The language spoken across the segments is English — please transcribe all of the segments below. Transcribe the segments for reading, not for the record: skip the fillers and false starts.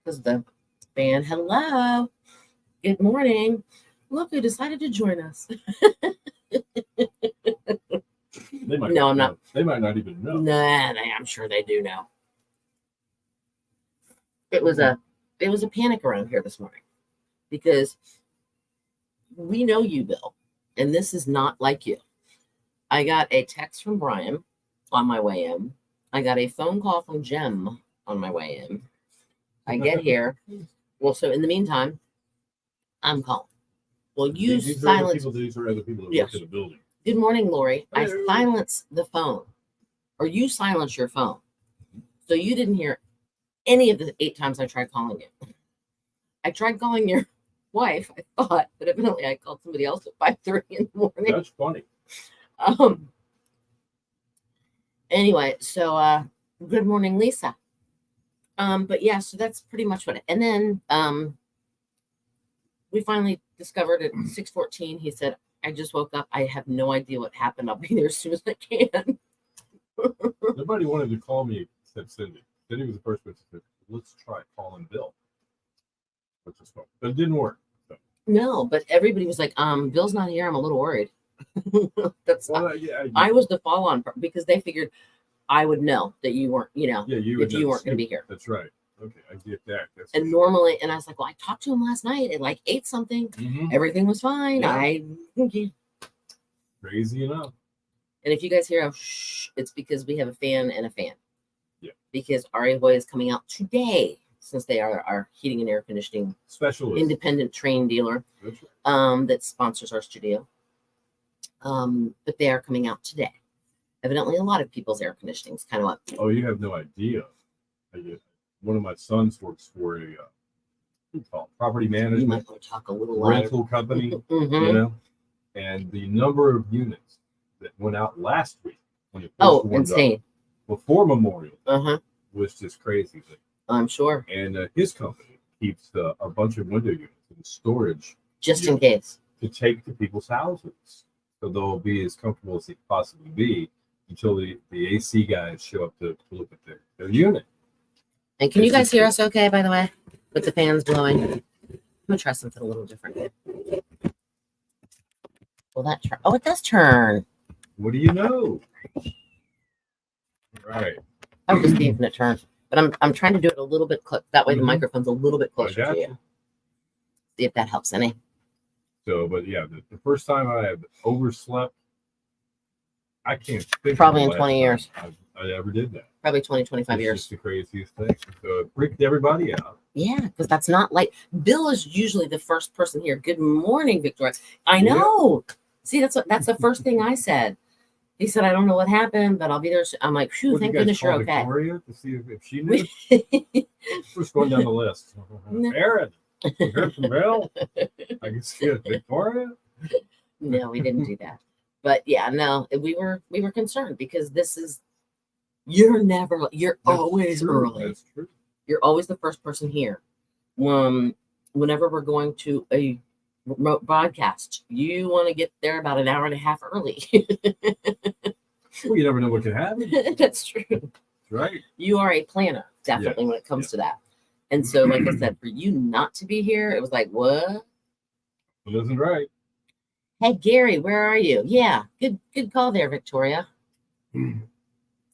because the fan. Hello. Good morning. Look, who decided to join us. No, I'm not. They might not even know. Nah, I'm sure they do know. It was a panic around here this morning because we know you, Bill, and this is not like you. I got a text from Brian on my way in. I got a phone call from Jem on my way in. I get here. Well, so in the meantime, I'm calling. Well, you silence. These are other people that Yes. work in the building. Good morning, Lori. I Hello. silenced the phone, or you silenced your phone. So you didn't hear any of the 8 times I tried calling you. I tried calling your wife, I thought, but evidently I called somebody else at 5:30 in the morning. That's funny. Anyway, so good morning, Lisa. But yeah, so that's pretty much what it. And then we finally discovered at 6:14. He said, "I just woke up. I have no idea what happened. I'll be there as soon as I can." Nobody wanted to call me except Cindy. Cindy was the first person to say, let's try calling Bill. But it didn't work. So. No, but everybody was like, Bill's not here. I'm a little worried. That's I was the fall on because they figured I would know that you weren't, you weren't going to be here. That's right. Okay, I get that. And normally, and I was like, well, I talked to him last night at like 8 something. Mm-hmm. Everything was fine. Yeah. Crazy enough. And if you guys hear a shh, it's because we have a fan and a fan. Yeah. Because Ari Hoy is coming out today, since they are our heating and air conditioning specialist, independent train dealer. That's right. That sponsors our studio. But they are coming out today. Evidently, a lot of people's air conditioning is kind of up. Oh, you have no idea. One of my sons works for a property management you might want to talk a little rental company, mm-hmm. And the number of units that went out last week when it insane before Memorial was just crazy. I'm sure. And his company keeps a bunch of window units in storage just in case to take to people's houses, so they'll be as comfortable as they possibly be until the AC guys show up to look at their unit. And can you guys hear us okay, by the way, with the fans blowing? I'm going to try something a little different. Will that turn? Oh, it does turn. What do you know? Right. I was just seeing if it turns. But I'm trying to do it a little bit close. That way the microphone's a little bit closer to you. See if that helps any. So, but yeah, the first time I have overslept, I can't think probably in 20 years. I ever did that. Probably 20, 25 years. It's the craziest thing. So it freaked everybody out. Yeah, because that's not like Bill is usually the first person here. Good morning, Victoria. I know. Yeah. See, that's the first thing I said. He said, I don't know what happened, but I'll be there. I'm like, phew, thank goodness you're okay. Victoria to see if she knew. We're just going down the list. Aaron, you heard from Bill? I can see it. Victoria? No, we didn't do that. But yeah, no, we were concerned because you're always early. That's true. You're always the first person here. Whenever we're going to a remote broadcast, you want to get there about an hour and a half early. Well, you never know what can happen. That's true. That's right. You are a planner, definitely, when it comes to that. And so, like I said, for you not to be here, it was like, what? It isn't right. Hey, Gary, where are you? Yeah, good call there, Victoria.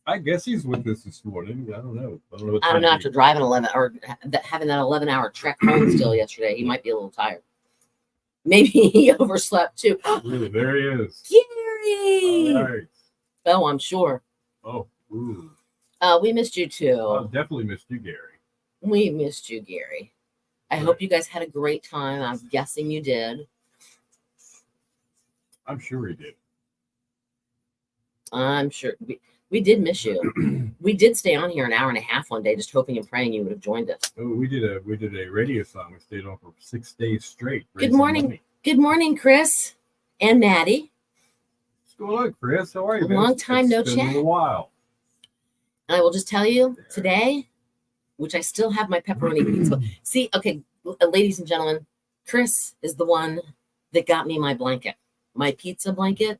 I guess he's with us this morning. I don't know. I don't know. After driving 11 or having that 11-hour trek home still yesterday, he might be a little tired. Maybe he overslept too. Really, there he is. Gary. All right. Oh, I'm sure. Oh, ooh. We missed you too. I definitely missed you, Gary. We missed you, Gary. I hope you guys had a great time. I'm guessing you did. I'm sure he did. I'm sure we did miss you. We did stay on here an hour and a half one day, just hoping and praying you would have joined us. Oh, we did a radio song. We stayed on for 6 days straight. Good morning. Money. Good morning, Chris and Maddie. What's going on, Chris? How are you? A long time no chat. It's been a while. And I will just tell you today, which I still have my pepperoni pizza. See, okay, ladies and gentlemen, Chris is the one that got me my blanket, my pizza blanket.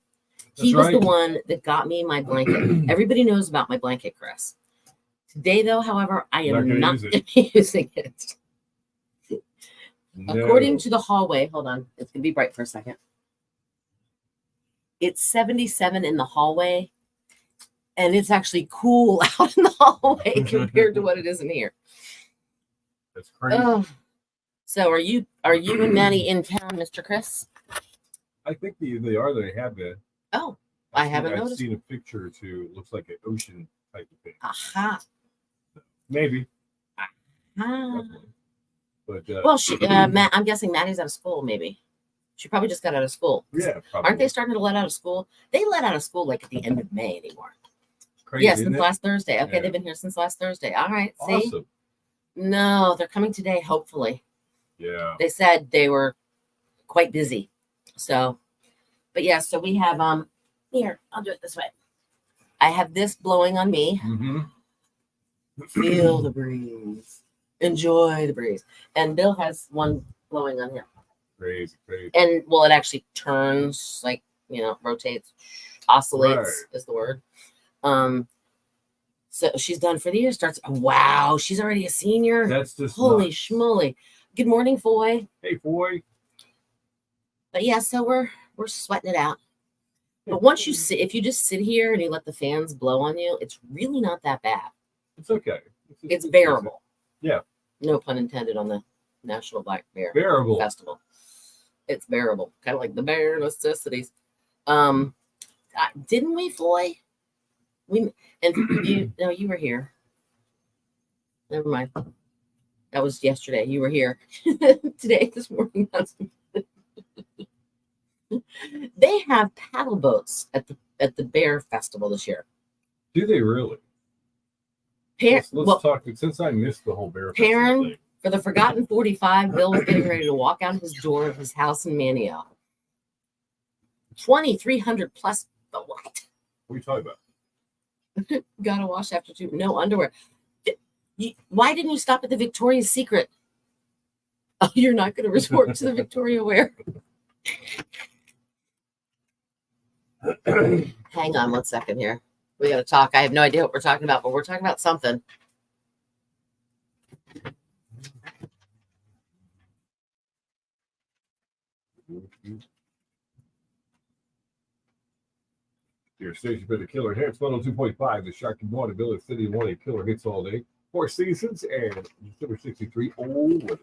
He was the one that got me my blanket. Everybody knows about my blanket, Chris. Today, though, however, I am not using it. According to the hallway, hold on, it's gonna be bright for a second. It's 77 in the hallway, and it's actually cool out in the hallway compared to what it is in here. That's crazy. Oh. So are you and Maddie in town, Mr. Chris? I think they are. They have been. Oh, I haven't noticed. I've seen a picture or two. It looks like an ocean type of thing. Aha. Maybe. Ah. But well, I'm guessing Maddie's out of school. Maybe she probably just got out of school. Yeah, probably. Aren't they starting to let out of school? They let out of school like at the end of May anymore. Crazy, yeah, since last Thursday. Okay, they've been here since last Thursday. All right, see. Awesome. No, they're coming today. Hopefully. Yeah. They said they were quite busy. So, but yeah, so we have here. I'll do it this way. I have this blowing on me. Mm-hmm. Feel the breeze. Enjoy the breeze. And Bill has one blowing on him. Crazy. And well, it actually turns, like, rotates, oscillates is the word. So she's done for the year. Wow, she's already a senior. That's just holy nuts. schmoly. Good morning, Foy. Hey, Foy. But yeah, so we're sweating it out. But once you sit, if you just sit here and you let the fans blow on you, it's really not that bad. It's okay. It's bearable. Yeah. No pun intended on the National Black Bear Bearable Festival. It's bearable, kind of like the bare necessities. Didn't we, Foy? You were here. Never mind. That was yesterday. You were here. Today, this morning. They have paddle boats at the Bear Festival this year. Do they really? Let's talk. Since I missed the whole Bear Festival thing. For the Forgotten 45, Bill was getting ready to walk out his door of his house in Manio. 2,300 plus. But what? What are you talking about? Gotta wash after 2. No underwear. Why didn't you stop at the Victoria's Secret? Oh, you're not going to resort to the Victoria wear. Hang on 1 second here. We got to talk. I have no idea what we're talking about, but we're talking about something. Your station for the killer hits 102.5. The Shark and Water Village City Morning Killer Hits all day. 4 seasons and December 63. It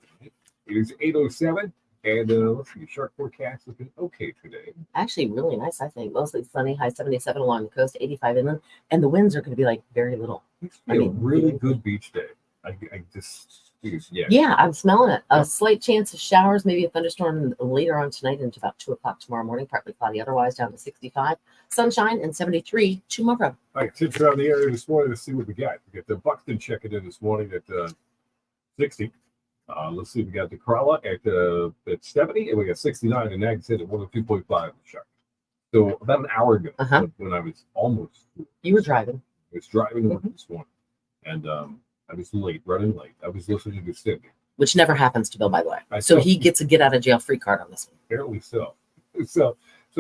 is 8:07. And let's see, shark forecast looking okay today. Actually, really nice, I think. Mostly sunny, high 77 along the coast, 85 inland. And the winds are going to be like very little. It's a really good beach day. I just, yeah. Yeah, I'm smelling it. A slight chance of showers, maybe a thunderstorm later on tonight into about 2 o'clock tomorrow morning. Partly cloudy otherwise, down to 65. Sunshine and 73 tomorrow. All right, tips around the area this morning. Let's see what we got. We got the Buxton checking in this morning at 60. Let's see, we got the Corolla at 70, and we got 69 in Nags Head at 102.5 Shark. So about an hour ago, when I was almost, you were driving. I was driving to work this morning, and I was running late. I was listening to Cindy, which never happens to Bill, by the way. So he gets a get out of jail free card on this one. Apparently so. So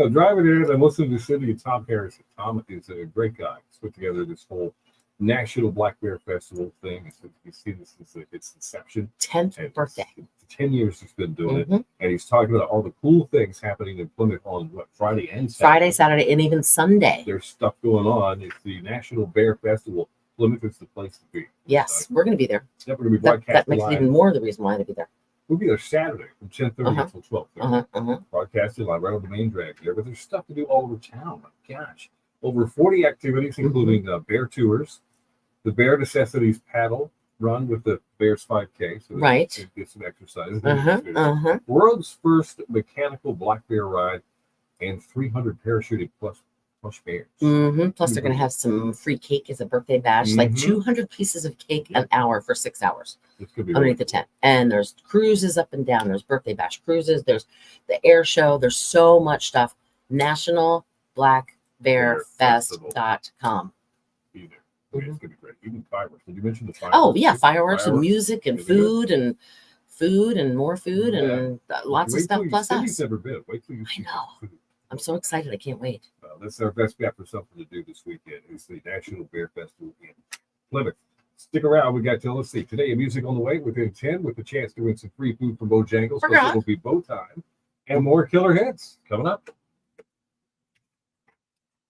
driving in, I'm listening to Cindy and Tom Harrison. Tom is a great guy. He's put together this whole National Black Bear Festival thing. You've seen this since its inception. 10th birthday. 10 years he's been doing it. And he's talking about all the cool things happening in Plymouth on Friday and Saturday. Friday, Saturday, and even Sunday. There's stuff going on. It's the National Bear Festival. Plymouth is the place to be. Yes, we're going to be there. Yeah, we're going to be broadcasting that makes live. it even more the reason why to be there. We'll be there Saturday from 10:30 until 12:30. Broadcasting live right on the main drag there. But there's stuff to do all over town. My gosh. Over 40 activities, including bear tours, the Bear Necessities paddle run with the Bears 5K. So get some exercise. World's first mechanical black bear ride and 300 parachuted plus bears. Plus, they're going to have some free cake as a birthday bash, like 200 pieces of cake an hour for 6 hours underneath the tent. And there's cruises up and down. There's birthday bash cruises. There's the air show. There's so much stuff. NationalBlackBearFest.com. Be there. It's going to be great. Even fireworks. Did you mention the fireworks? Oh, yeah. Fireworks and music and food and more food and lots of stuff plus us. Never been. Wait till you see. I know. I'm so excited. I can't wait. That's our best bet for something to do this weekend. It's the National Bear Festival in Plymouth. Stick around. We got till, let's see, today, music on the way within 10 with the chance to win some free food from Bojangles. Plus, it'll be bow time and more killer hits coming up.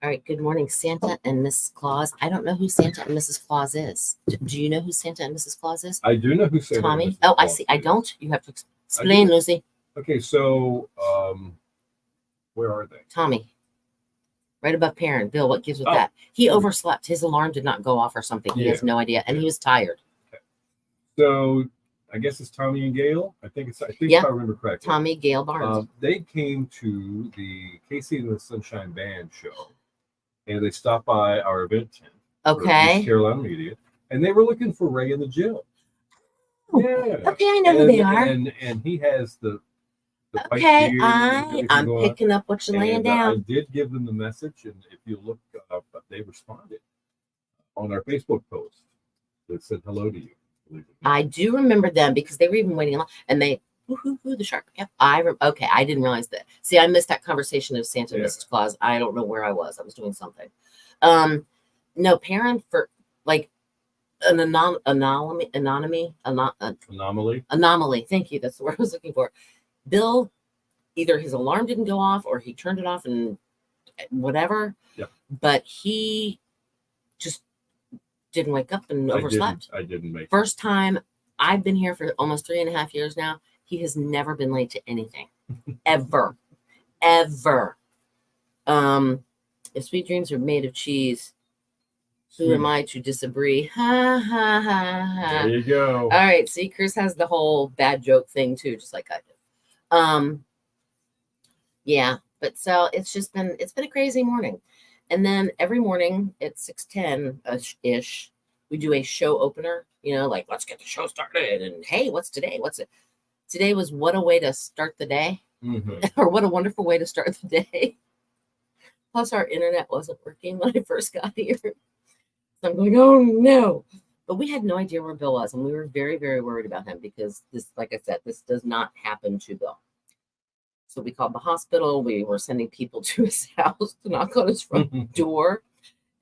All right. Good morning, Santa and Mrs. Claus. I don't know who Santa and Mrs. Claus is. Do you know who Santa and Mrs. Claus is? I do know who Santa Tommy. and Mrs. Oh, Claus I see. I is. don't. You have to explain, Lucy. Okay, so where are they? Tommy. Right above parent. Bill, what gives with that? He overslept. His alarm did not go off or something. He has no idea. And he was tired. Okay. So I guess it's Tommy and Gail. I think if I remember correctly. Tommy, Gail Barnes. They came to the Casey and the Sunshine Band show, and they stopped by our event tent. Okay. East Carolina Media, and they were looking for Ray and the Jill. Yeah. Okay, I know who they are. And he has the white okay, beard, I'm picking up what you're laying down. I did give them the message, and if you look up, they responded on our Facebook post that said hello to you. I do remember them because they were even waiting in line, and they the shark. Yep, okay. I didn't realize that. See, I missed that conversation of Santa and Mrs. Claus. I don't know where I was. I was doing something. No, parent for like an anomaly. Thank you. That's the word I was looking for. Bill, either his alarm didn't go off or he turned it off and whatever. Yep. But he just didn't wake up and overslept. I didn't make First time. I've been here for almost 3.5 years now. He has never been late to anything. Ever. If sweet dreams are made of cheese, who am I to disagree? Ha, ha, ha, ha. There you go. All right. See, Chris has the whole bad joke thing too, just like I do. Yeah. But so it's been a crazy morning. And then every morning at 6:10-ish, we do a show opener, like let's get the show started. And hey, what's today? What's it? Today was what a way to start the day. Or what a wonderful way to start the day. Plus our internet wasn't working when I first got here. So I'm going, oh no. But we had no idea where Bill was. And we were very, very worried about him because this, like I said, this does not happen to Bill. So we called the hospital. We were sending people to his house to knock on his front door.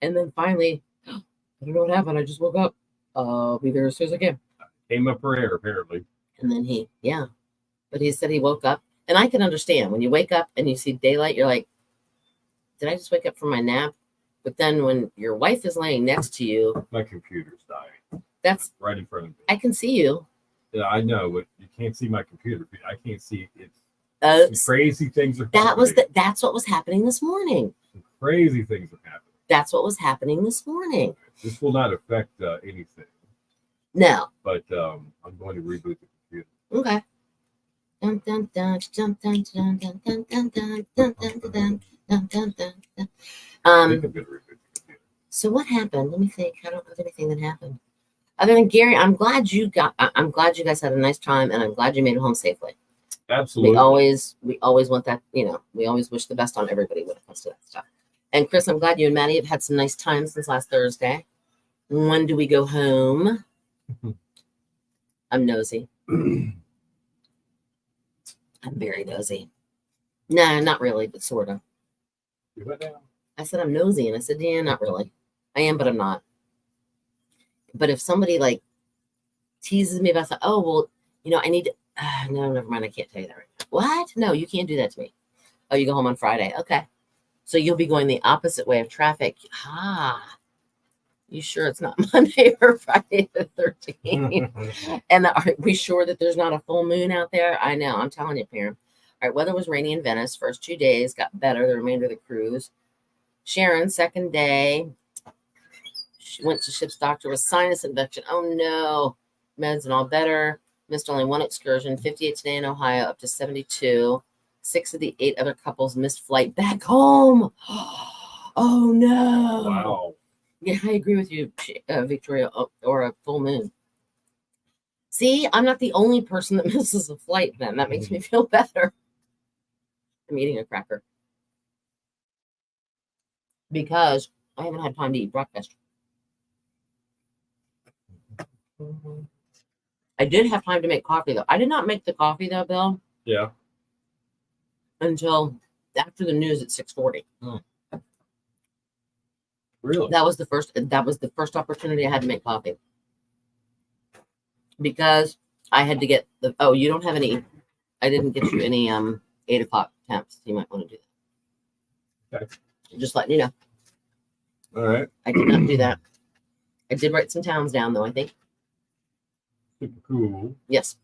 And then finally, I don't know what happened. I just woke up. I'll be there as soon as I can. Came up for air, apparently. And then but he said he woke up. And I can understand when you wake up and you see daylight, you're like, did I just wake up from my nap? But then when your wife is laying next to you, my computer's dying. That's right in front of me. I can see you. Yeah, I know, but you can't see my computer. I can't see it. Some crazy things are happening. That's what was happening this morning. Some crazy things are happening. That's what was happening this morning. This will not affect anything. No. But I'm going to reboot the computer. Okay. Dun, dun, dun, dun, dun, dun, dun, dun, dun, dun, dun, dun, dun, dun, dun, dun. I think I'm going to reboot the computer. So what happened? Let me think. I don't know anything that happened. Other than Gary, I'm glad you guys had a nice time, and I'm glad you made it home safely. Absolutely. We always want that, we always wish the best on everybody when it comes to that stuff. And Chris, I'm glad you and Maddie have had some nice time since last Thursday. When do we go home? I'm nosy. I'm very nosy. Nah, not really, but sort of. You went down. I said I'm nosy, and I said, yeah, not really. I am, but I'm not. But if somebody like teases me about, oh, well, I need to, no, never mind. I can't tell you that right now. What? No, you can't do that to me. Oh, you go home on Friday. Okay. So you'll be going the opposite way of traffic. You sure it's not Monday or Friday the 13th? And are we sure that there's not a full moon out there? I know. I'm telling you, Pam. All right. Weather was rainy in Venice. First 2 days got better. The remainder of the cruise. Sharon, second day. She went to ship's doctor with sinus infection. Oh, no. Meds and all better. Missed only one excursion. 58 today in Ohio, up to 72. 6 of the 8 other couples missed flight back home. Oh, no. Wow. Yeah, I agree with you, Victoria, or a full moon. See, I'm not the only person that misses a flight then. That makes me feel better. I'm eating a cracker. Because I haven't had time to eat breakfast. I did have time to make coffee, though. I did not make the coffee, though, Bill. Yeah. Until after the news at 6:40. Really? That was the first opportunity I had to make coffee. because I had to get the. Oh, you don't have any. I didn't get you any 8 o'clock temps. You might want to do that. Okay. Just letting you know. All right. I did not do that. I did write some towns down though, I think. Super cool. Yes.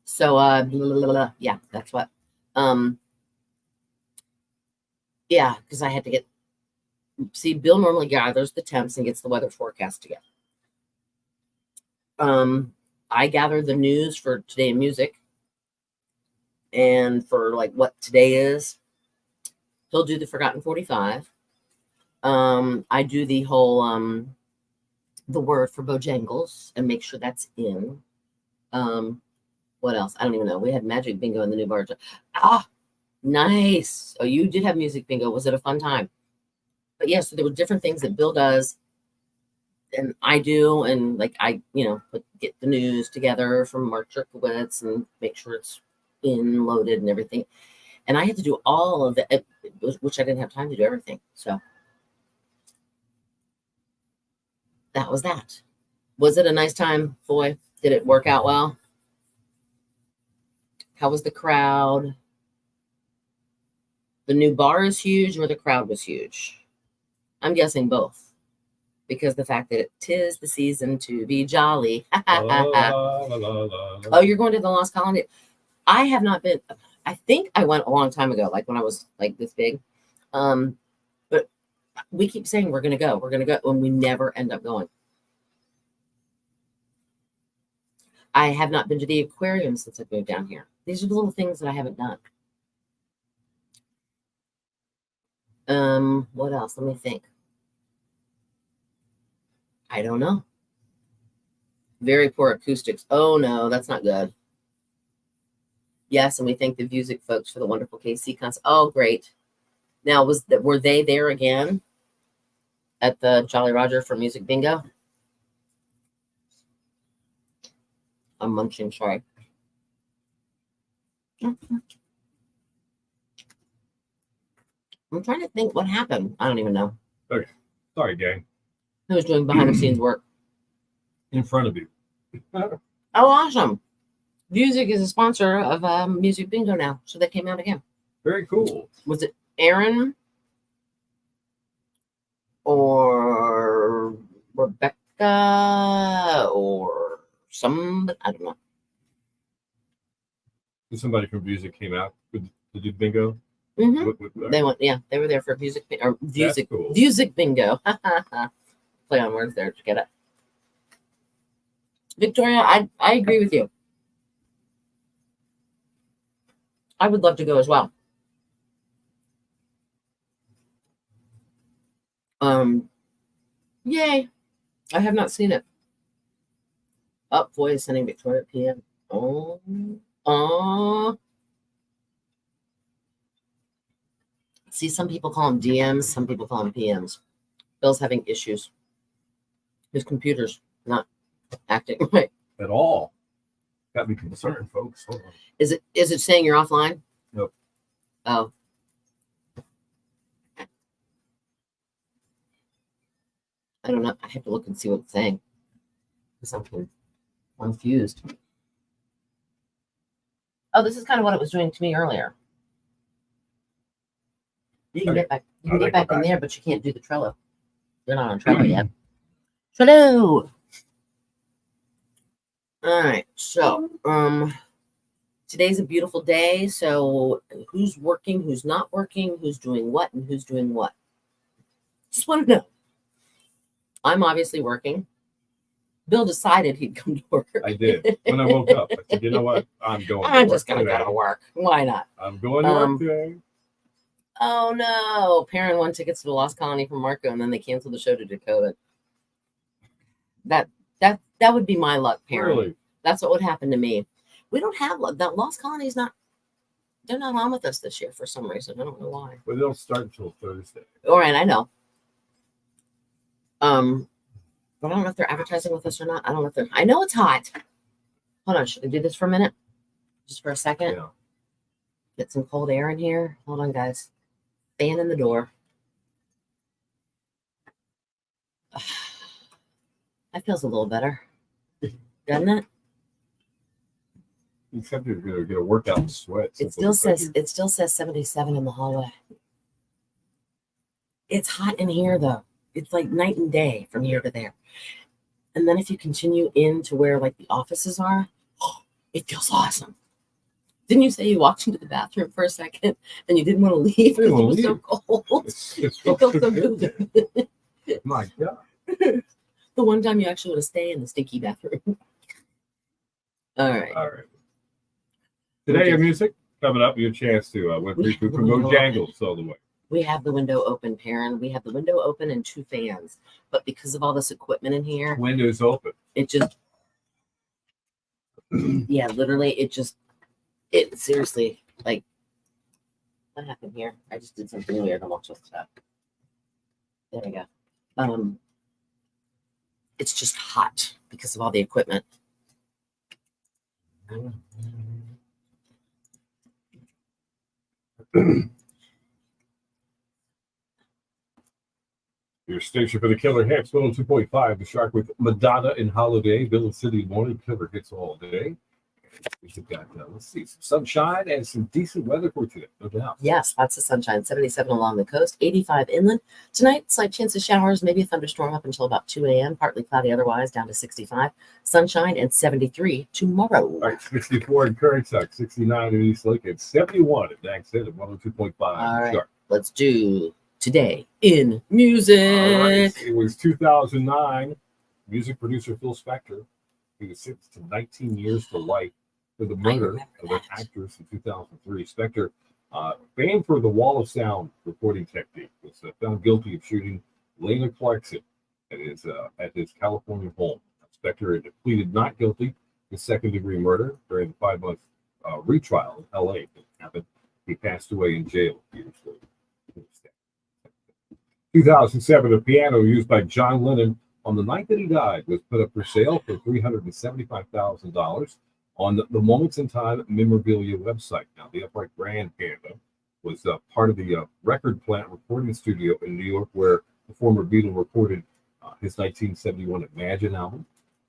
So blah, blah, blah, yeah, that's what. Yeah, because I had to get. See, Bill normally gathers the temps and gets the weather forecast together. I gather the news for Today in Music, and for like what today is. He'll do the Forgotten 45. I do the whole the word for Bojangles and make sure that's in. What else? I don't even know. We had Magic Bingo in the new bar. Ah, nice. Oh, you did have Music Bingo. Was it a fun time? But yes, so there were different things that Bill does and I do, and like I, get the news together from Mark Jerkowitz and make sure it's in loaded and everything. And I had to do all of it, which I didn't have time to do everything. So that was that. Was it a nice time, Boy? Did it work out well? How was the crowd? The new bar is huge, or the crowd was huge? I'm guessing both, because the fact that it 'tis the season to be jolly. Oh, you're going to the Lost Colony? I have not been. I think I went a long time ago, like when I was like this big. But we keep saying we're gonna go, and we never end up going. I have not been to the aquarium since I've moved down here. These are the little things that I haven't done. What else? Let me think. I don't know. Very poor acoustics. Oh no, that's not good. Yes, and we thank the music folks for the wonderful KC concert. Oh, great. Now, were they there again at the Jolly Roger for Music Bingo? I'm munching, sorry. I'm trying to think what happened. I don't even know. Okay. Sorry, gang. Who was doing behind the scenes work? In front of you. Oh, awesome. Music is a sponsor of Music Bingo now. So they came out again. Very cool. Was it Aaron or Rebecca or somebody? I don't know. Somebody from music came out to do bingo. Mm-hmm. They went, yeah, they were there for music Cool. Music Bingo. Play on words there to get it. Victoria, I agree with you. I would love to go as well. Yay. I have not seen it. Oh, boy is sending Victoria PM. Oh. See, some people call them DMs, some people call them PMs. Bill's having issues. His computer's not acting right at all. Got me concerned, folks. Hold on. Is it saying you're offline? Nope. Oh. I don't know. I have to look and see what it's saying. Because I'm confused. Oh, this is kind of what it was doing to me earlier. You can get back. You can get back in there, but you can't do the Trello. You're not on Trello yet. Trello. All right. So, today's a beautiful day. So, who's working? Who's not working? Who's doing what? And who's doing what? Just want to know. I'm obviously working. Bill decided he'd come to work. I did. When I woke up, I said, you know what? I'm going I'm just going to go to work. Why not? I'm going to work today. Oh, no. Perrin won tickets to the Lost Colony from Marco, and then they canceled the show due to COVID. That would be my luck, Perrin. Really? That's what would happen to me. We don't have luck. That Lost Colony is not, they're not on with us this year for some reason. I don't know why. But they don't start until Thursday. All right, I know. But I don't know if they're advertising with us or not. I don't know if they're. I know it's hot. Hold on. Should I do this for a minute? Just for a second? Yeah. Get some cold air in here. Hold on, guys. Fan in the door. That feels a little better, doesn't it? Except you're gonna get a workout in sweat. It still says 77 in the hallway. It's hot in here though. It's like night and day from here to there. And then if you continue into where like the offices are, it feels awesome. Didn't you say you walked into the bathroom for a second and you didn't want to leave because it was so cold? It felt so good. My God. The one time you actually want to stay in the stinky bathroom. All right. All right. Today, your music coming up. Your chance to win free food from Bojangles all the way. We have the window open, Perrin. We have the window open and 2 fans. But because of all this equipment in here, Windows open. it just, yeah, literally, it seriously, like, what happened here? I just did something weird. I'm all just up. There we go. It's just hot because of all the equipment. Your station for the Killer Hits, 102.5, The Shark with Madonna and Holiday, Bill and City Morning Killer Hits all day. We've got, let's see, some sunshine and some decent weather for today, no doubt. Yes, lots of sunshine. 77 along the coast, 85 inland. Tonight, slight chance of showers, maybe a thunderstorm up until about 2 a.m. Partly cloudy otherwise, down to 65. Sunshine and 73 tomorrow. All right, 64 in Currituck, 69 in East Lake, and 71 at Dax Head at 102.5. All right, Shark. let's do Today in Music. All right. It was 2009. Music producer Phil Spector, he was sentenced to 19 years to life for the murder of an actress in 2003. Spector, famed for the Wall of Sound recording technique, was found guilty of shooting Lena Clarkson at his California home. Spector had pleaded not guilty to second-degree murder during the 5-month retrial in L.A. that happened. He passed away in jail years later. 2007, a piano used by John Lennon on the night that he died was put up for sale for $375,000 on the Moments in Time memorabilia website. Now, the upright grand piano was part of the Record Plant recording studio in New York, where the former Beatle recorded his 1971 Imagine album.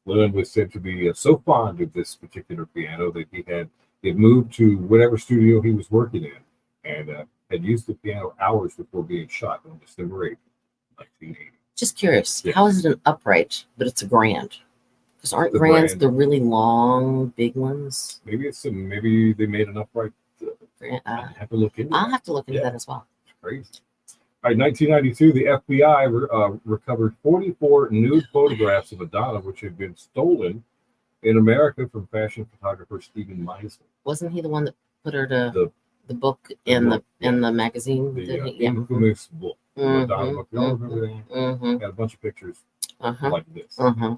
Lennon was said to be so fond of this particular piano that he had moved to whatever studio he was working in and had used the piano hours before being shot on December 8th, 1980. Just curious, Yes. How is it an upright, but it's a grand? Because aren't grands grand. the really long, big ones? Maybe they made an upright. I have to look into I'll that. have to look into that as well. It's crazy. All right, 1992, the FBI recovered 44 nude photographs of Madonna, which had been stolen in America from fashion photographer Stephen Meisel. Wasn't he the one that put her to the book in the magazine? The infamous book, the Madonna book. Y'all remember that? Got a bunch of pictures like this. So, anyway.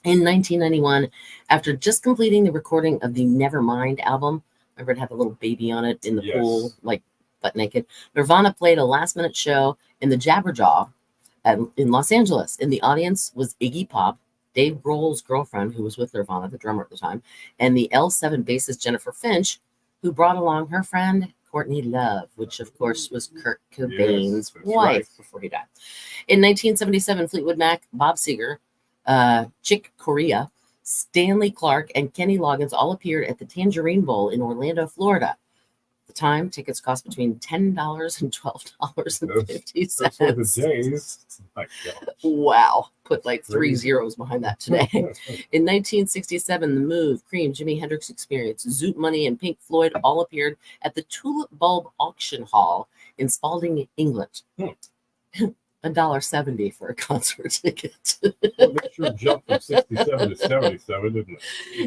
In 1991, after just completing the recording of the Nevermind album, remember it had the little baby on it in the pool, like butt naked. Nirvana played a last-minute show in the Jabberjaw in Los Angeles. In the audience was Iggy Pop, Dave Grohl's girlfriend, who was with Nirvana, the drummer at the time, and the L7 bassist Jennifer Finch, who brought along her friend Courtney Love, which of course was Kurt Cobain's wife before he died. In 1977, Fleetwood Mac, Bob Seger, Chick Corea, Stanley Clark, and Kenny Loggins all appeared at the Tangerine Bowl in Orlando, Florida. At the time, tickets cost between $10 and $12.50. That's for the days. My gosh. Wow. Put like 3 zeros behind that today. In 1967, The Move, Cream, Jimi Hendrix Experience, Zoot Money, and Pink Floyd all appeared at the Tulip Bulb Auction Hall in Spalding, England. $1.70 for a concert ticket. Well, they sure jumped from 67 to 77, didn't it?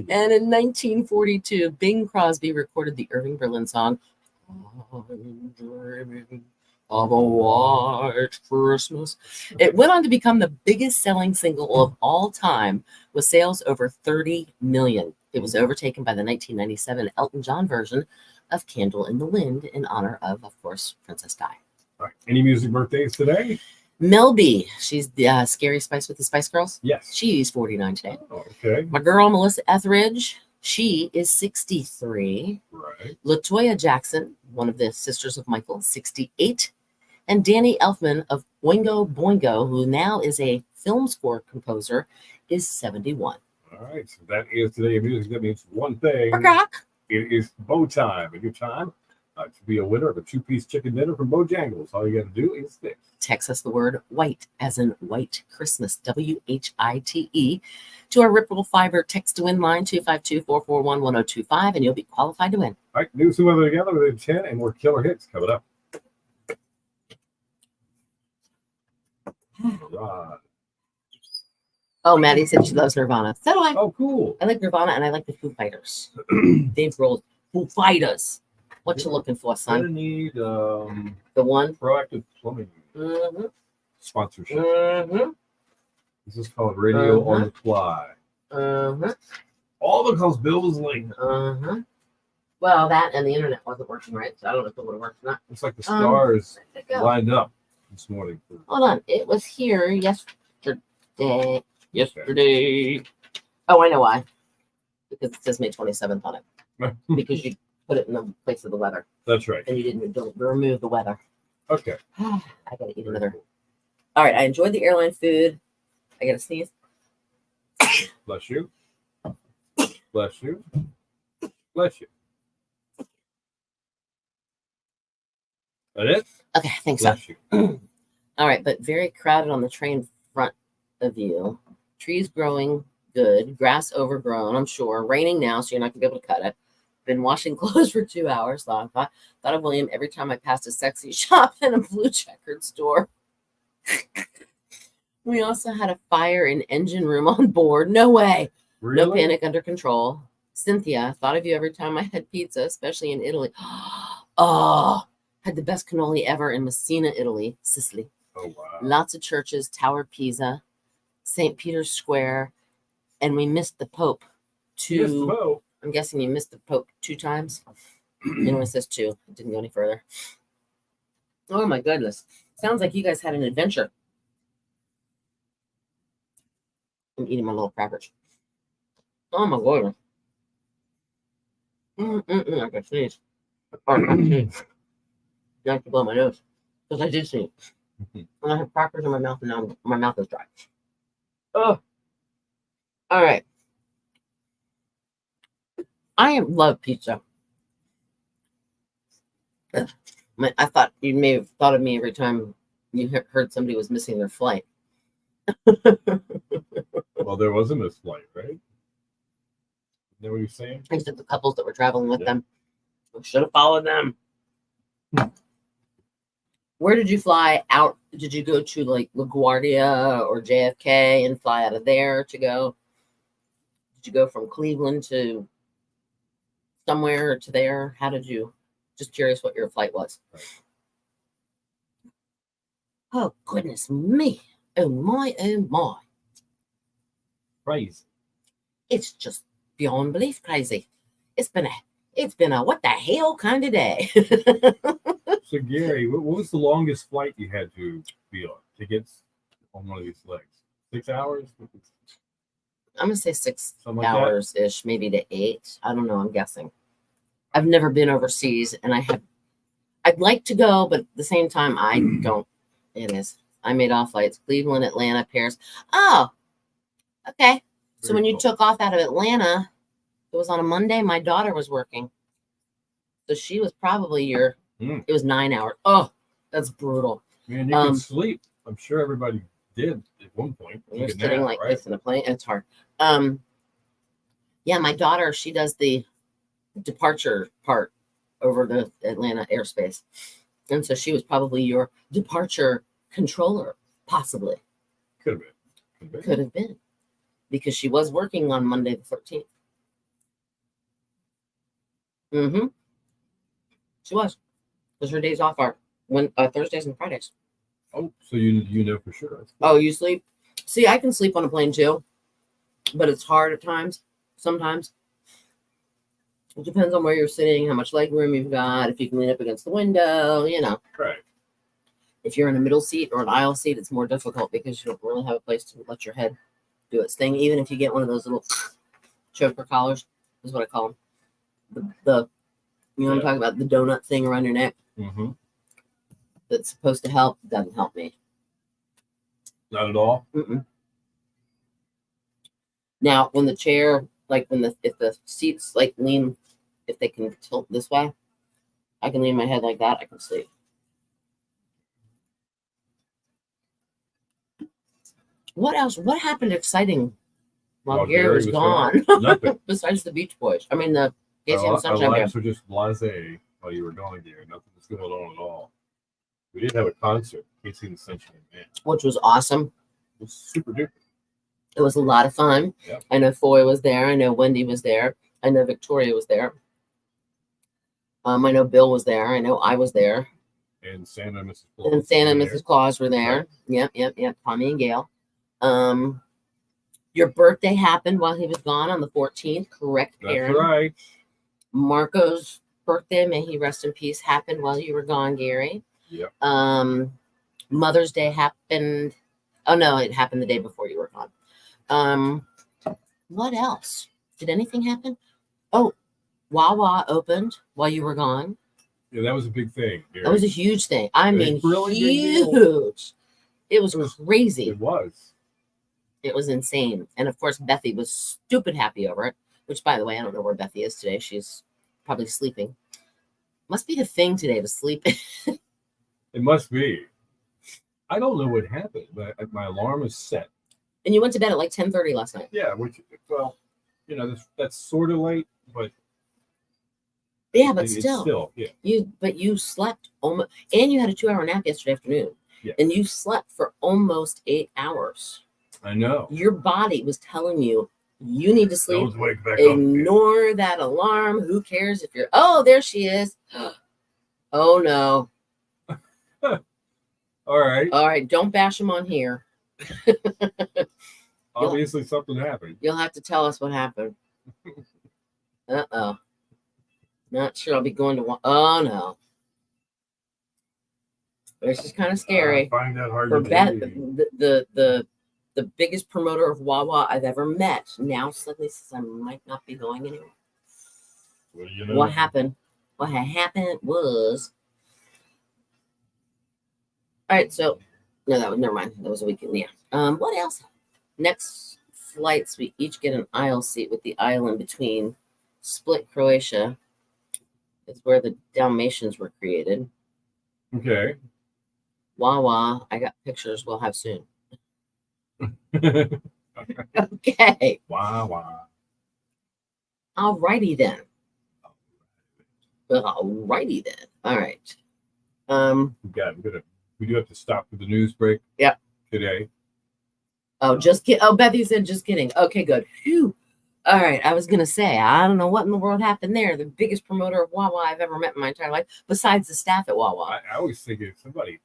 And in 1942, Bing Crosby recorded the Irving Berlin song, I'm Dreaming of a White Christmas. It went on to become the biggest selling single of all time, with sales over 30 million. It was overtaken by the 1997 Elton John version of Candle in the Wind in honor of course, Princess Di. All right. Any music birthdays today? Mel B. She's the Scary Spice with the Spice Girls. Yes. She's 49 today. Oh, okay. My girl, Melissa Etheridge, she is 63. Right. LaToya Jackson, one of the sisters of Michael, 68. And Danny Elfman of Oingo Boingo, who now is a film score composer is 71. All right, so that is today's music. That means one thing. It is Bo time. And your time to be a winner of a 2-piece chicken dinner from Bojangles. All you got to do is this. Text us the word white, as in white Christmas, WHITE, to our Ripple Fiber text to win line 252-441-1025, and you'll be qualified to win. All right, news and weather together within 10 and more killer hits coming up. Right. Oh, Maddie said she loves Nirvana. So do I. Oh, cool. I like Nirvana and I like the Foo Fighters. Dave Grohl, Foo Fighters. What you looking for, son? I need the one Proactive Plumbing sponsorship. This is called Radio on the Fly. All because Bill was late. Well, that and the internet wasn't working right, so I don't know if it would have worked or not. Looks like the stars lined up this morning. Hold on, it was here yesterday. Oh, I know why. Because it says May 27th on it. Because you put it in the place of the weather. That's right. And you didn't remove the weather. Okay. I gotta eat another. All right, I enjoyed the airline food. I gotta sneeze. Bless you. Bless you. Bless you. That it? Okay, I think Bless so. you. All right, but very crowded on the train front of you. Trees growing good, grass overgrown, I'm sure. Raining now, so you're not gonna be able to cut it. Been washing clothes for 2 hours. Thought of William every time I passed a sexy shop and a blue checkered store. We also had a fire in engine room on board. No way. Really? No panic, under control. Cynthia, thought of you every time I had pizza, especially in Italy. Oh, had the best cannoli ever in Messina, Italy, Sicily. Oh, wow. Lots of churches, Tower Pisa, St. Peter's Square, and we missed the Pope. I'm guessing you missed the Pope 2 times. It says 2. It didn't go any further. Oh my goodness. Sounds like you guys had an adventure. I'm eating my little crackers. Oh my goodness. I can sneeze. Or not sneeze. You have to blow my nose. Because I did sneeze. And I have crackers in my mouth and now my mouth is dry. Oh. All right. I love pizza. I thought you may have thought of me every time you heard somebody was missing their flight. Well, there was a missed flight, right? Is that what you're saying? I said the couples that were traveling with them. We should have followed them. Where did you fly out? Did you go to like LaGuardia or JFK and fly out of there to go? Did you go from Cleveland to somewhere to there? How did you? Just curious what your flight was. Right. Oh, goodness me. Oh, my, oh, my. Crazy. It's just beyond belief crazy. It's been a what the hell kind of day. So, Gary, what was the longest flight you had to be on to get on one of these legs? 6 hours? I'm going to say 6 Something like hours-ish, maybe to 8. I don't know. I'm guessing. I've never been overseas, and I'd like to go, but at the same time, I don't. It is. I made off flights: Cleveland, Atlanta, Paris. Oh, okay. So when you took off out of Atlanta, it was on a Monday. My daughter was working, so she was probably It was 9 hours. Oh, that's brutal. Man, you can sleep. I'm sure everybody did at one point. You're sitting like this in a plane. It's hard. Yeah, my daughter, she does the departure part over the Atlanta airspace, and so she was probably your departure controller, possibly. Could have been because she was working on Monday the 13th. She was, because her days off are Thursdays and Fridays. Oh, so you know for sure. Oh, you sleep? See, I can sleep on a plane too, but it's hard at times. Sometimes. It depends on where you're sitting, how much leg room you've got, if you can lean up against the window, Right. If you're in a middle seat or an aisle seat, it's more difficult because you don't really have a place to let your head do its thing. Even if you get one of those little choker collars, is what I call them. You know what I'm talking about? The donut thing around your neck. That's supposed to help. Doesn't help me. Not at all? Now, when the chair, like if the seats like lean, if they can tilt this way, I can lean my head like that. I can sleep. What else? What happened exciting while Gary was gone? Nothing. Besides the Beach Boys. I mean, the Casey and the Our Sunshine Band. lives were just blasé while you were gone, Gary. Nothing was going on at all. We did have a concert, Casey and the Sunshine Band, Which was awesome. it was super duper. It was a lot of fun. Yep. I know Foy was there. I know Wendy was there. I know Victoria was there. I know Bill was there. I know I was there. And Santa and Mrs. Claus. And Santa and Mrs. Claus were there. Right. Yep. Tommy and Gail. Your birthday happened while he was gone on the 14th, correct, Karen? That's right. Marco's birthday, may he rest in peace, happened while you were gone, Gary. Yep. Mother's Day happened. Oh no, it happened the day before you were gone. What else? Did anything happen? Oh, Wawa opened while you were gone. Yeah, that was a big thing, Gary. That was a huge thing. I mean, really huge. It was crazy. It was. It was insane. And of course, Bethy was stupid happy over it, which, by the way, I don't know where Bethy is today. She's probably sleeping. Must be the thing today to sleep. It must be. I don't know what happened, but my alarm is set. And you went to bed at like 10:30 last night. Yeah, which, well, you know, that's sort of late, but Yeah, but it's still, yeah. You slept almost, and you had a 2-hour nap yesterday afternoon. Yeah. And you slept for almost 8 hours. I know. Your body was telling you you need to sleep. Don't wake back Ignore that alarm. Who cares if you're? Oh, there she is. Oh no. All right. Don't bash them on here. Obviously, something happened. You'll have to tell us what happened. Not sure I'll be going to one. Oh no. This is kind of scary. I find that hard For to believe. The biggest promoter of Wawa I've ever met now suddenly says I might not be going anywhere. Well, you know. What happened? What had happened was. All right, so no, that was never mind. That was a weekend. Yeah. What else? Next flights, we each get an aisle seat with the aisle in between. Split Croatia is where the Dalmatians were created. Okay. Wawa, I got pictures we'll have soon. Okay. Wow. Alrighty then. Alrighty then. All right. We do have to stop for the news break. Yep. Today. Oh, just kidding. Oh, Bethy said just kidding. Okay, good. Phew. All right. I was gonna say, I don't know what in the world happened there. The biggest promoter of Wawa I've ever met in my entire life, besides the staff at Wawa. I always think if somebody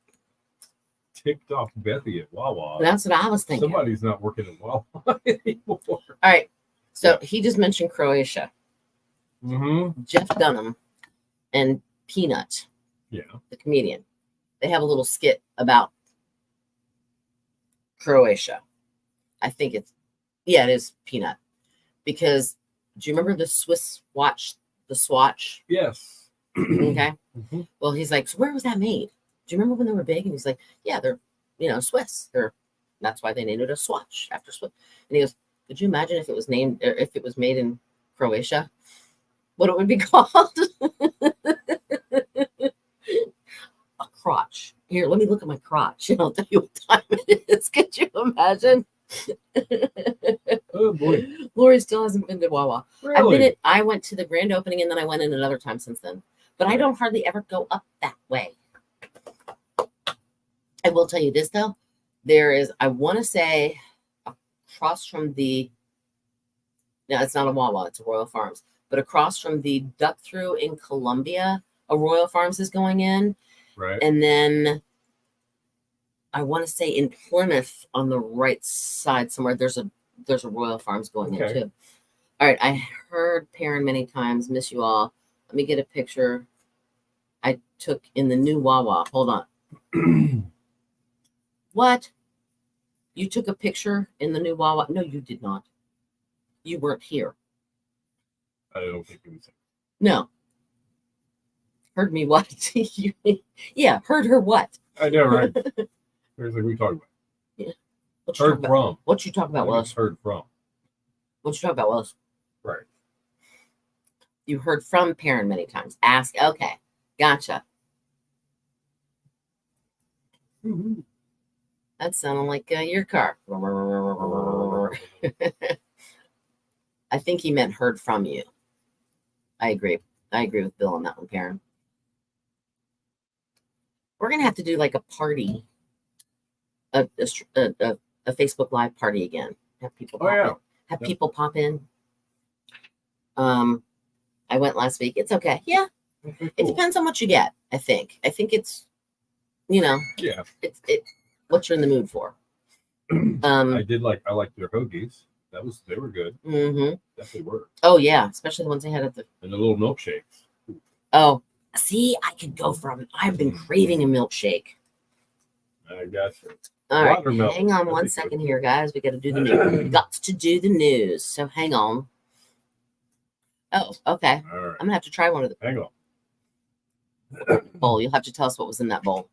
ticked off Bethy at Wawa, That's what I was thinking. somebody's not working at Wawa anymore. All right. So he just mentioned Croatia. Mm-hmm. Jeff Dunham and Peanut, Yeah. the comedian, they have a little skit about Croatia. I think it is Peanut. Because do you remember the Swiss watch, the Swatch? Yes. Okay. Mm-hmm. Well, he's like, so where was that made? Do you remember when they were big? And he's like, yeah, they're, Swiss. That's why they named it a Swatch after Swiss. And he goes, could you imagine if it was named, or if it was made in Croatia, what it would be called? A crotch. Here, let me look at my crotch and I'll tell you what time it is. Could you imagine? Oh boy. Lori still hasn't been to Wawa. Really? I went to the grand opening and then I went in another time since then. But I don't hardly ever go up that way. I will tell you this though. There is, I want to say, across from the, no, it's not a Wawa, it's a Royal Farms. But across from the duck through in Columbia, a Royal Farms is going in. Right. And then I want to say in Plymouth on the right side somewhere, there's a Royal Farms going in too. All right. I heard Perrin many times. Miss you all. Let me get a picture I took in the new Wawa. Hold on. What? You took a picture in the new Wawa? No, you did not. You weren't here. I don't think it was. No. Heard me what? Yeah, heard her what? I know, right? There's like we talking about. Yeah. What Heard from. What you talking about, Willis? Heard from. What you talking about, Willis? Right. You heard from Perrin many times. Ask. Okay. Gotcha. Mm-hmm. That sounded like your car. I think he meant heard from you. I agree. I agree with Bill on that one, Perrin. We're going to have to do like a party, a Facebook Live party again. Have people pop in. Have people pop in. I went last week. It's okay. Yeah. Okay, cool. It depends on what you get, I think. I think it's, yeah. It's what you're in the mood for. I liked their hoagies. They were good. Mm-hmm. Definitely were. Oh yeah, especially the ones they had at the and the little milkshakes. Oh, see, I could go from. I've been craving a milkshake. I got you. All right, hang on one second here, guys. We got to do the news. Got to do the news. So hang on. Oh, okay. All right. I'm gonna have to try one of the. Hang on. Bowl. You'll have to tell us what was in that bowl.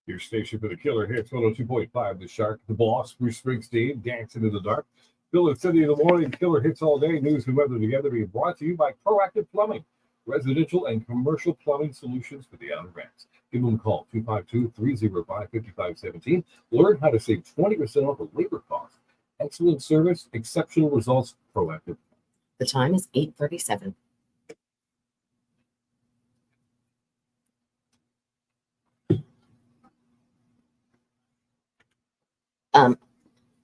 Your station for the killer hits 102.5. The Shark, the Boss, Bruce Springsteen, Dancing in the Dark. Bill and Cindy in the morning. Killer hits all day. News and weather together. Being brought to you by Proactive Plumbing, residential and commercial plumbing solutions for the Outer Banks. Give them a call 252-305-5517. Learn how to save 20% off of labor costs. Excellent service, exceptional results. Proactive. The time is 8:37.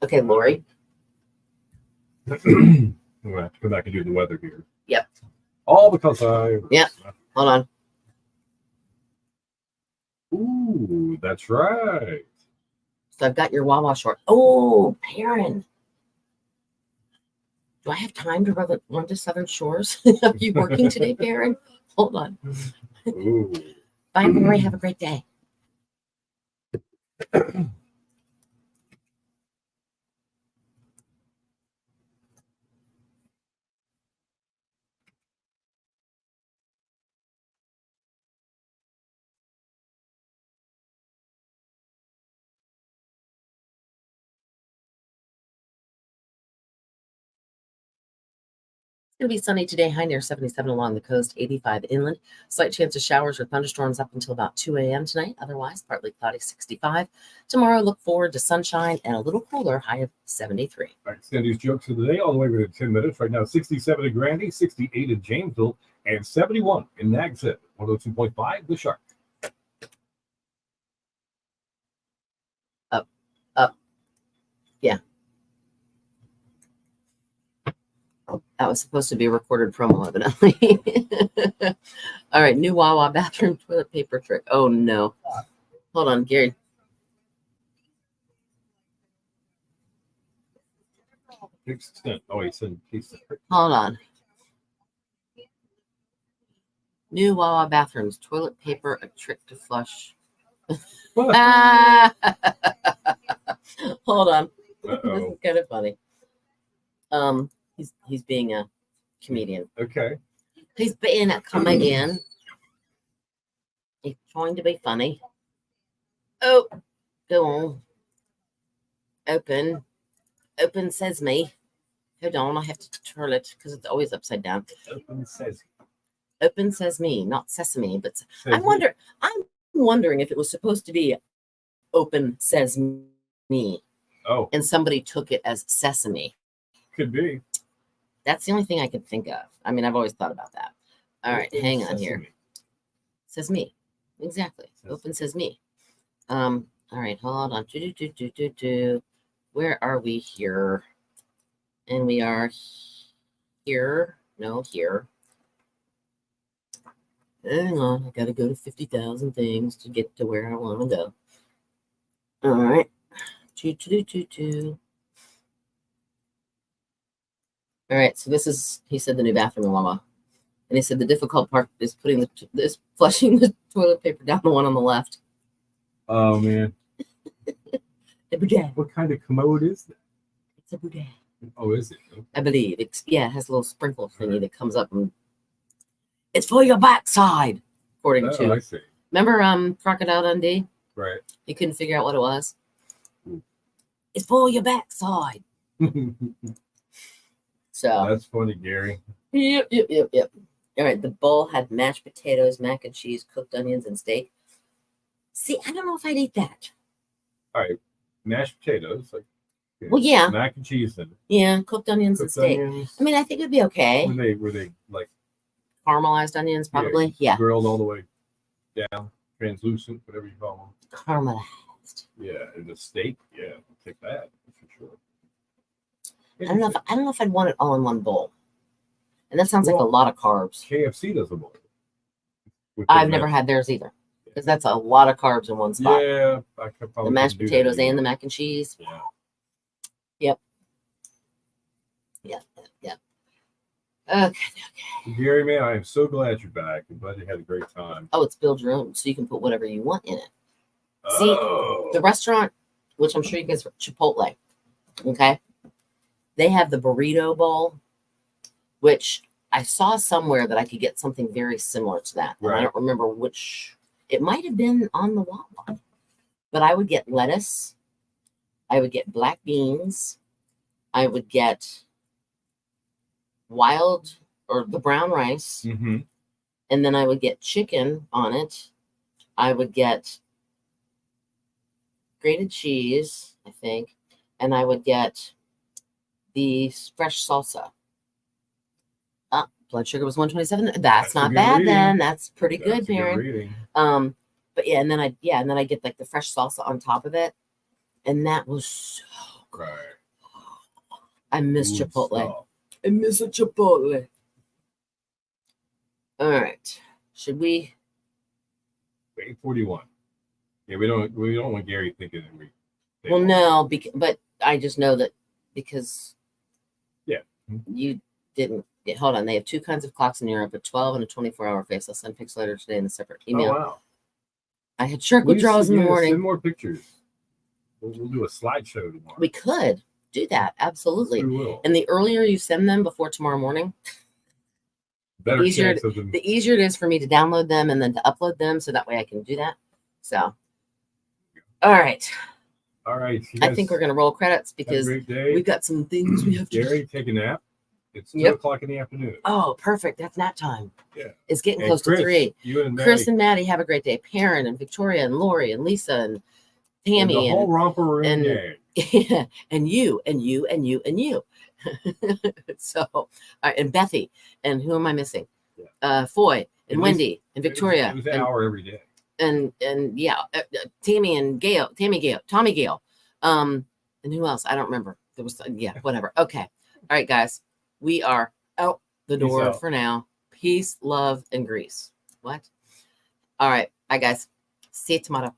Okay, Lori. We're going to have to come back and do the weather here. Yep. All because I... Yep. Hold on. Ooh, that's right. So I've got your Wawa short. Oh, Perrin. Do I have time to run to Southern Shores? Are you working today, Perrin? Hold on. Ooh. Bye, Lori. Have a great day. It's going to be sunny today, high near 77 along the coast, 85 inland. Slight chance of showers or thunderstorms up until about 2 a.m. tonight. Otherwise, partly cloudy, 65. Tomorrow, look forward to sunshine and a little cooler, high of 73. All right, Sandy's jokes of the day, all the way within 10 minutes. Right now, 67 in Grandy, 68 in Jamesville, and 71 in Nags Head. 102.5, The Shark. Up. Yeah. That was supposed to be a recorded promo, evidently. All right, new Wawa bathroom toilet paper trick. Oh, no. Hold on, Gary. Oh, he said Hold on. New Wawa bathrooms, toilet paper, a trick to flush. Hold on. This is kind of funny. He's being a comedian. Okay. He's being a comedian. He's trying to be funny. Oh, go on. Open says me. Hold on, I have to turn it because it's always upside down. Open says me, not sesame, but I'm wondering if it was supposed to be open says me. Oh. And somebody took it as sesame. Could be. That's the only thing I could think of. I mean, I've always thought about that. All right, hang on here. Says me. Exactly. Open says me. All right, hold on. Where are we here? And we are here. No, here. Hang on. I got to go to 50,000 things to get to where I want to go. All right. All right, so this is, he said, the new bathroom in Wawa. And he said the difficult part is flushing the toilet paper down the one on the left. Oh, man. The bidet. What kind of commode is that? It's a bidet. Oh, is it? Okay. I believe. It has a little sprinkle thingy that comes up and it's for your backside, according to. I see. Remember Crocodile Dundee? Right. He couldn't figure out what it was. Ooh. It's for your backside. So That's funny, Gary. Yep. All right, the bowl had mashed potatoes, mac and cheese, cooked onions, and steak. See, I don't know if I'd eat that. All right, mashed potatoes, like Well, yeah, mac and cheese, and yeah, cooked onions and steak. onions. I mean, I think it'd be okay. Were they like Caramelized onions, probably. Yeah. grilled all the way down, translucent, whatever you call them. Caramelized. Yeah, and the steak. Yeah, I'll take that for sure. I don't know if I'd want it all in one bowl. And that sounds like a lot of carbs. KFC does a bowl. I've never had theirs either. Because that's a lot of carbs in one spot. Yeah, I could probably the mashed potatoes and the mac and cheese. Yeah. Yep. Okay. Gary, man, I am so glad you're back. I'm glad you had a great time. Oh, it's build your own, so you can put whatever you want in it. Oh. See, the restaurant, which I'm sure you guys, Chipotle, okay? They have the burrito bowl, which I saw somewhere that I could get something very similar to that. And I don't remember which. It might have been on the Wawa. But I would get lettuce. I would get black beans. I would get the brown rice. Mm-hmm. And then I would get chicken on it. I would get grated cheese, I think. And I would get the fresh salsa. Blood sugar was 127. That's not bad reading. Then. That's pretty good, Baron. But yeah, and then I get like the fresh salsa on top of it. And that was so good. I miss Chipotle. Stop. I miss a Chipotle. All right. Should we 8:41. Yeah, we don't want Gary thinking that we Well, no, but I just know that because you didn't hold on. They have two kinds of clocks in Europe, a 12 and a 24-hour face. I'll send pics later today in a separate email. Oh, wow. I had shark withdrawals in the morning. Send more pictures. We'll do a slideshow tomorrow. We could do that. Absolutely. We will. And the earlier you send them before tomorrow morning, the easier it is for me to download them and then to upload them. So that way I can do that. So, all right. I think we're going to roll credits because we've got some things we have to do. Gary, take a nap. It's 2 o'clock in the afternoon. Oh, perfect. That's nap time. Yeah. It's getting close to 3. Chris and Maddie, have a great day. Perrin and Victoria and Lori and Lisa and Tammy. And the whole romper room gang. Yeah, and you. So, all right, and Bethy. And who am I missing? Yeah. Foy and Wendy and Victoria. It was an hour every day. And Tammy and Gail, Tommy Gale. And who else? I don't remember. There was, whatever. Okay. All right, guys. We are out the door for now. Peace, love, and grease. What? All right. Bye, guys. See you tomorrow.